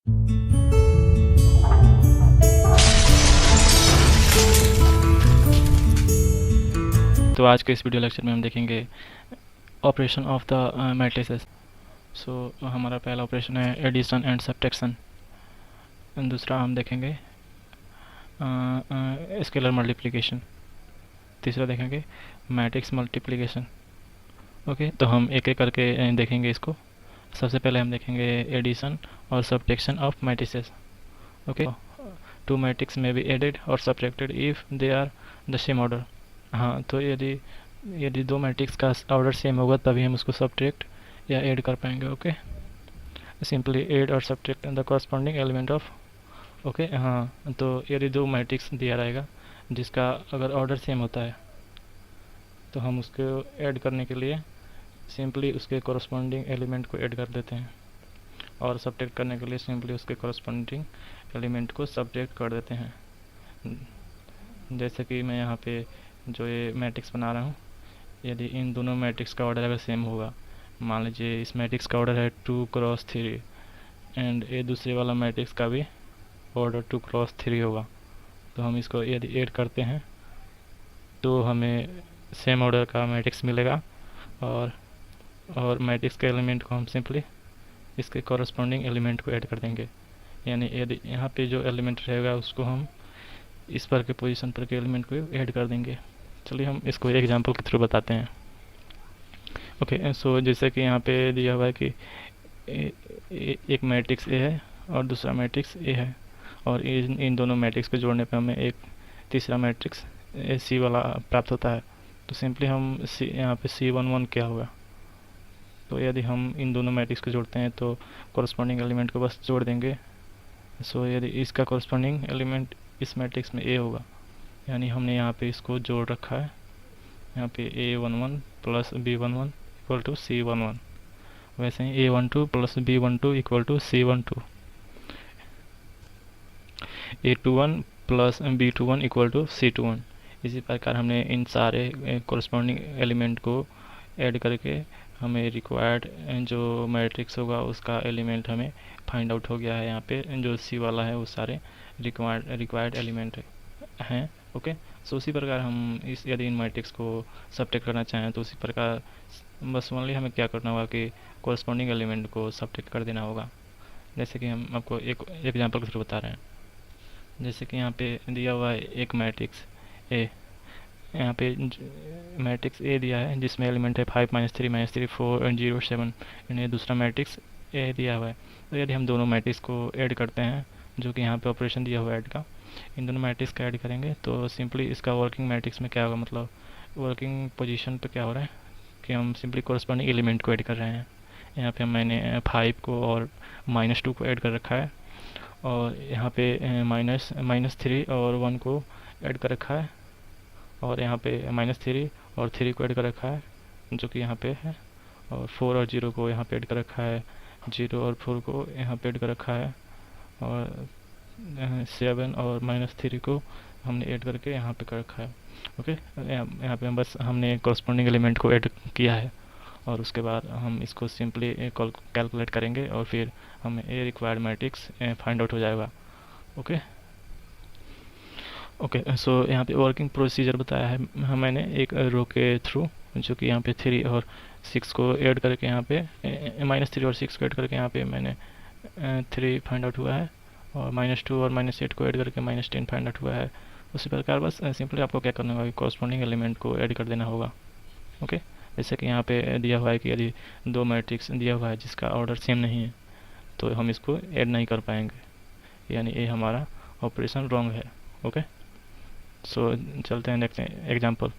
तो आज के इस वीडियो लेक्चर में हम देखेंगे ऑपरेशन ऑफ द मैट्रिसेस। सो हमारा पहला ऑपरेशन है एडिशन एंड सब्ट्रैक्शन। दूसरा हम देखेंगे स्केलर मल्टीप्लिकेशन। तीसरा देखेंगे मैट्रिक्स मल्टीप्लिकेशन। ओके, तो हम एक एक करके देखेंगे इसको। सबसे पहले हम देखेंगे एडिशन और subtraction of matrices. Okay, two matrix में बी एडेड और subtracted if they are the same order. हाँ, तो यदि दो मैट्रिक्स का ऑर्डर सेम होगा तभी हम उसको सब्ट्रैक्ट या ऐड कर पाएंगे। ओके, सिंपली ऐड और subtract the corresponding element of. Okay, हाँ, तो यदि दो मैट्रिक्स दिया रहेगा जिसका अगर ऑर्डर सेम होता है तो हम उसको ऐड करने के लिए सिंपली उसके कॉरस्पॉन्डिंग एलिमेंट को ऐड कर देते हैं, और सब्ट्रैक्ट करने के लिए सिंपली उसके कॉरस्पॉन्डिंग एलिमेंट को सब्ट्रैक्ट कर देते हैं। जैसे कि मैं यहाँ पे जो ये मैट्रिक्स बना रहा हूँ, यदि इन दोनों मैट्रिक्स का ऑर्डर अगर सेम होगा, मान लीजिए इस मैट्रिक्स का ऑर्डर है 2×3 एंड ये दूसरे वाला मैट्रिक्स का भी ऑर्डर 2×3 होगा, तो हम इसको यदि ऐड करते हैं तो हमें सेम ऑर्डर का मैट्रिक्स मिलेगा, और मैट्रिक्स के एलिमेंट को हम सिंपली इसके कॉरस्पॉन्डिंग एलिमेंट को ऐड कर देंगे। यानी यदि यहाँ पे जो एलिमेंट रहेगा उसको हम इस पर के पोजीशन पर के एलिमेंट को ऐड कर देंगे। चलिए हम इसको एग्जांपल के थ्रू बताते हैं। ओके, सो जैसे कि यहाँ पे दिया हुआ है कि एक मैट्रिक्स ए है और दूसरा मैट्रिक्स ए है, और इन दोनों मैट्रिक्स को जोड़ने पे हमें एक तीसरा मैट्रिक्स ए सी वाला प्राप्त होता है। तो सिंपली हम यहाँ पे C11 क्या होगा, तो यदि हम इन दोनों मैट्रिक्स को जोड़ते हैं तो कॉरस्पॉन्डिंग एलिमेंट को बस जोड़ देंगे। सो यदि इसका कॉरस्पॉन्डिंग एलिमेंट इस मैट्रिक्स में ए होगा, यानी हमने यहाँ पे इसको जोड़ रखा है, यहाँ पे A11 plus B11 equal to C11। वैसे ही A12 plus B12 equal to C12, A21 plus B21 equal to C21। इसी प्रकार हमने इन सारे कॉरस्पॉन्डिंग एलिमेंट को ऐड करके हमें रिक्वायर्ड जो मैट्रिक्स होगा उसका एलिमेंट हमें फाइंड आउट हो गया है। यहाँ पे जो सी वाला है वो सारे रिक्वायर्ड एलिमेंट हैं। ओके, सो उसी प्रकार हम यदि इन मैट्रिक्स को सब्ट्रैक्ट करना चाहें तो उसी प्रकार बस ओनली हमें क्या करना होगा कि कॉरस्पॉन्डिंग एलिमेंट को सब्ट्रैक्ट कर देना होगा। जैसे कि हम आपको एक एग्जांपल के थ्रू बता रहे हैं। जैसे कि यहाँ पे दिया हुआ है एक मैट्रिक्स ए, यहाँ पे मैट्रिक्स ए दिया है जिसमें एलिमेंट है 5 -3 -3 4 0 7, यानी दूसरा मैट्रिक्स ए दिया हुआ है। तो यदि हम दोनों मैट्रिक्स को ऐड करते हैं, जो कि यहाँ पे ऑपरेशन दिया हुआ है ऐड का, इन दोनों मैट्रिक्स का ऐड करेंगे तो सिंपली इसका वर्किंग मैट्रिक्स में क्या होगा, मतलब वर्किंग पोजीशन पे क्या हो रहा है कि हम सिंपली कॉरस्पॉन्डिंग एलिमेंट को ऐड कर रहे हैं। यहाँ पे मैंने 5 को और -2 को ऐड कर रखा है, और यहाँ पे -3 और 1 को ऐड कर रखा है, और यहाँ पे -3 और 3 को ऐड कर रखा है जो कि यहाँ पे है, और 4 और 0 को यहाँ पे ऐड कर रखा है, 0 और 4 को यहाँ पे ऐड कर रखा है, और 7 और -3 को हमने ऐड करके यहाँ पे कर रखा है। ओके, यहाँ पे बस हमने कॉरस्पॉन्डिंग एलिमेंट को ऐड किया है, और उसके बाद हम इसको सिंपली कैलकुलेट करेंगे और फिर हमें ए रिक्वायर्ड मैट्रिक्स फाइंड आउट हो जाएगा। ओके ओके, सो यहाँ पे वर्किंग प्रोसीजर बताया है मैंने एक रो के थ्रू, जो कि यहाँ पे 3 और 6 को ऐड करके यहाँ पे -3 और 6 को ऐड करके यहाँ पे मैंने 3 फाइंड आउट हुआ है, और -2 और -8 को ऐड करके -10 फाइंड आउट हुआ है। उसी प्रकार बस सिंपली आपको क्या करना होगा कि कॉरस्पॉन्डिंग एलिमेंट को ऐड कर देना होगा। ओके, जैसे कि यहाँ पे दिया हुआ है कि यदि दो मैट्रिक्स दिया हुआ है जिसका ऑर्डर सेम नहीं है तो हम इसको ऐड नहीं कर पाएंगे, यानी ये हमारा ऑपरेशन रॉन्ग है। ओके, सो चलते हैं देखते हैं एग्जांपल।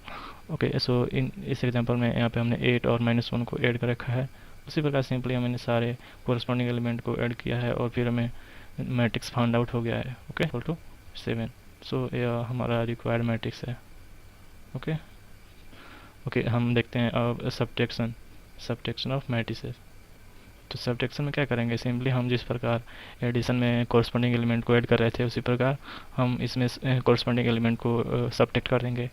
ओके, सो इस एग्जांपल में यहाँ पे हमने 8 और -1 को ऐड कर रखा है। उसी प्रकार सिंपली हमने सारे कोरस्पॉन्डिंग एलिमेंट को ऐड किया है और फिर हमें मैट्रिक्स फाइंड आउट हो गया है। Okay, equal to 7। सो यह हमारा रिक्वायर्ड मैट्रिक्स है। ओके ओके, हम देखते हैं अब सब्ट्रैक्शन ऑफ मैट्रिसेस। तो सब्ट्रैक्शन में क्या करेंगे, सिंपली हम जिस प्रकार एडिशन में कॉरस्पॉन्डिंग एलिमेंट को ऐड कर रहे थे उसी प्रकार हम इसमें कॉरस्पॉन्डिंग एलिमेंट को सब्ट्रैक्ट कर देंगे।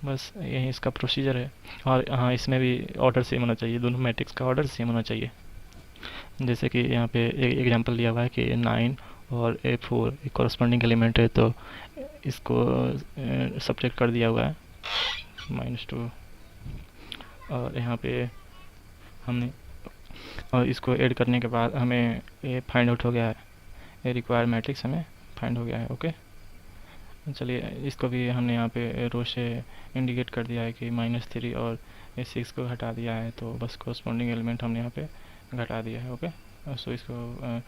बस यही इसका प्रोसीजर है। और हाँ, इसमें भी ऑर्डर सेम होना चाहिए, दोनों मैट्रिक्स का ऑर्डर सेम होना चाहिए। जैसे कि यहाँ पे एक एग्जांपल दिया हुआ है कि 9 और A4 एक कॉरस्पॉन्डिंग एलिमेंट है, तो इसको सब्ट्रैक्ट कर दिया हुआ है -2, और यहाँ पे हमने, और इसको ऐड करने के बाद हमें ये फाइंड आउट हो गया है, ये रिक्वायर्ड मैट्रिक्स हमें फाइंड हो गया है। ओके, चलिए इसको भी हमने यहाँ पे रो से इंडिकेट कर दिया है कि -3 और 6 को हटा दिया है, तो बस कॉरस्पॉन्डिंग एलिमेंट हमने यहाँ पे घटा दिया है। ओके, सो इसको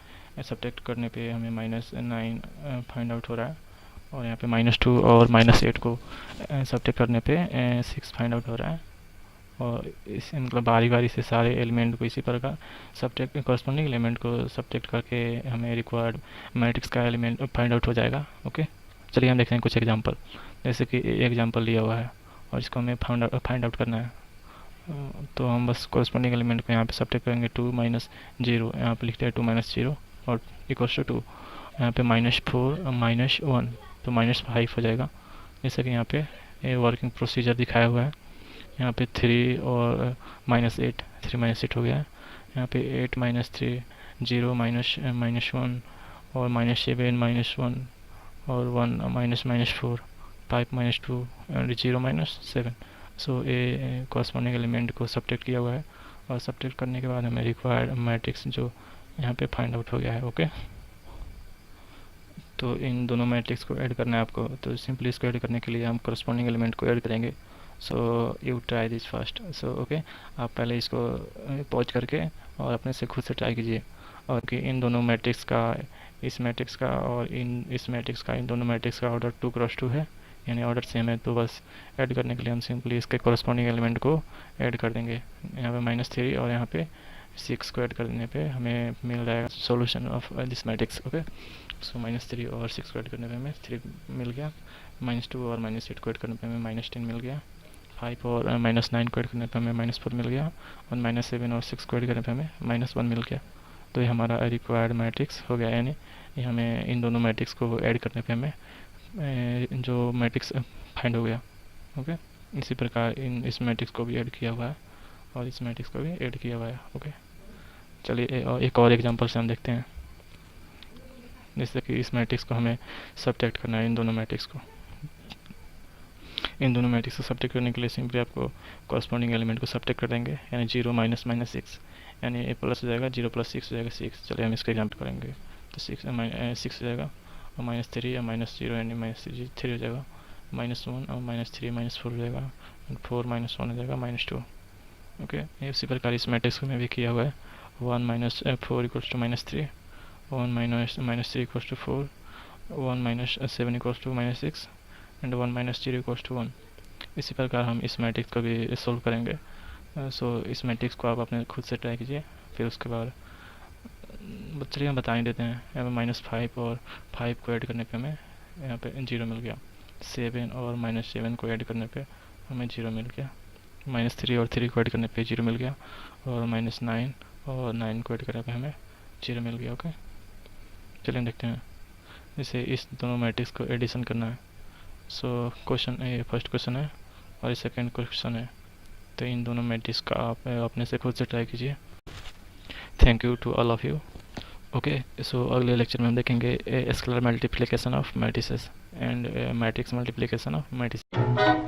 सब्ट्रैक्ट करने पे हमें -9 फाइंड आउट हो रहा है, और यहाँ पे -2 और -8 को सब्ट्रैक्ट करने पे 6 फाइंड आउट हो रहा है। और इसे मतलब बारी बारी से सारे एलिमेंट को इसी प्रकार सब्ट्रैक्ट, कॉरस्पॉन्डिंग एलिमेंट को सब्ट्रैक्ट करके हमें रिक्वायर्ड मैट्रिक्स का एलिमेंट फाइंड आउट हो जाएगा। ओके, चलिए हम देखते हैं कुछ एग्जांपल। जैसे कि एग्जांपल लिया हुआ है और इसको हमें फाइंड आउट करना है, तो हम बस कॉरस्पॉन्डिंग एलिमेंट को यहाँ पे सब्ट्रैक्ट करेंगे। 2 - 0, यहाँ पे लिखते हैं 2 - 0 और इक्वल्स टू 2, यहाँ पे -4 -1, तो -5 हो जाएगा। जैसे कि यहाँ पे वर्किंग प्रोसीजर दिखाया हुआ है। यहाँ पे 3 और -8, 3 - 8 हो गया है। यहाँ पे 8 - 3, 0 -1 और -7 -1 और 1 -4, 5 -2 और 0 -7। सो ये कॉरस्पॉन्डिंग एलिमेंट को सब्ट्रैक्ट किया हुआ है, और सब्ट्रैक्ट करने के बाद हमें रिक्वायर्ड मैट्रिक्स जो यहाँ पे फाइंड आउट हो गया है। ओके, तो इन दोनों मैट्रिक्स को ऐड करना है आपको, तो सिंपली इसको ऐड करने के लिए हम कॉरस्पॉन्डिंग एलिमेंट को ऐड करेंगे। So you try this first. So okay, आप पहले इसको पॉज करके और अपने से खुद से ट्राई कीजिए, और कि इन दोनों मैट्रिक्स का, इस मैट्रिक्स का और इस मैट्रिक्स का, इन दोनों मैट्रिक्स का ऑर्डर 2x2 है, यानी ऑर्डर सेम है। तो बस ऐड करने के लिए हम सिंपली इसके कॉरस्पॉन्डिंग एलिमेंट को ऐड कर देंगे। यहाँ पे -3 और यहाँ पे 6 को ऐड कर देने पे हमें मिल जाएगा solution of this matrix. Okay, so -3 और 6 को ऐड करने पे हमें 3 मिल गया, -2 और -8 को ऐड करने पे हमें -10 मिल गया, 5 और -9 को ऐड करने पे हमें -4 मिल गया, और -7 और 6 को ऐड करने पे हमें -1 मिल गया। तो ये हमारा रिक्वायर्ड मैट्रिक्स हो गया, यानी ये हमें इन दोनों मैट्रिक्स को ऐड करने पे हमें जो मैट्रिक्स फाइंड हो गया। ओके, इसी प्रकार इस मैट्रिक्स को भी ऐड किया हुआ है, और इस मैट्रिक्स को भी ऐड किया हुआ है। ओके, चलिए एक और एग्जांपल से हम देखते हैं। जैसे कि इस मैट्रिक्स को हमें सब्ट्रैक्ट करना है, इन दोनों मैट्रिक्स को सब्ट्रैक्ट करने के लिए सिंपली आपको कॉरस्पॉन्डिंग एलिमेंट को सब्ट्रैक्ट कर देंगे, यानी 0 - -6, यानी ए प्लस हो जाएगा, 0 + 6 हो जाएगा 6। चलिए हम इसका एग्जाम्पल करेंगे, तो 6 हो जाएगा, और -3 या -0 यानी -3 हो जाएगा, -1 और -3 -4 हो जाएगा, 4 - 1 हो जाएगा -2। ओके, इसी प्रकार इस मैट्रिक्स को में भी किया हुआ है। 1 - 4 = -3, 1 - 3 = 4, 1 - 7 = -6 एंड 1 - 0 = 1। इसी प्रकार हम इस मैट्रिक्स को भी सोल्व करेंगे। सो इस मैट्रिक्स को आप अपने खुद से ट्राई कीजिए, फिर उसके बाद चलिए हम बता ही देते हैं। यहाँ पे -5 और 5 को ऐड करने पे हमें यहाँ पे 0 मिल गया, 7 और -7 को ऐड करने पे हमें 0 मिल गया, -3 और 3 को ऐड करने पे 0 मिल गया, और -9 और 9 को ऐड करने पे हमें 0 मिल गया। ओके, चलिए देखते हैं। जैसे इस दोनों मैट्रिक्स को एडिशन करना है। सो क्वेश्चन, ये फर्स्ट क्वेश्चन है और ये सेकंड क्वेश्चन है, तो इन दोनों मैट्रिक्स का आप अपने से खुद से ट्राई कीजिए। Thank you to all of you. Okay, so अगले लेक्चर में हम देखेंगे scalar multiplication of matrices and matrix multiplication of matrices.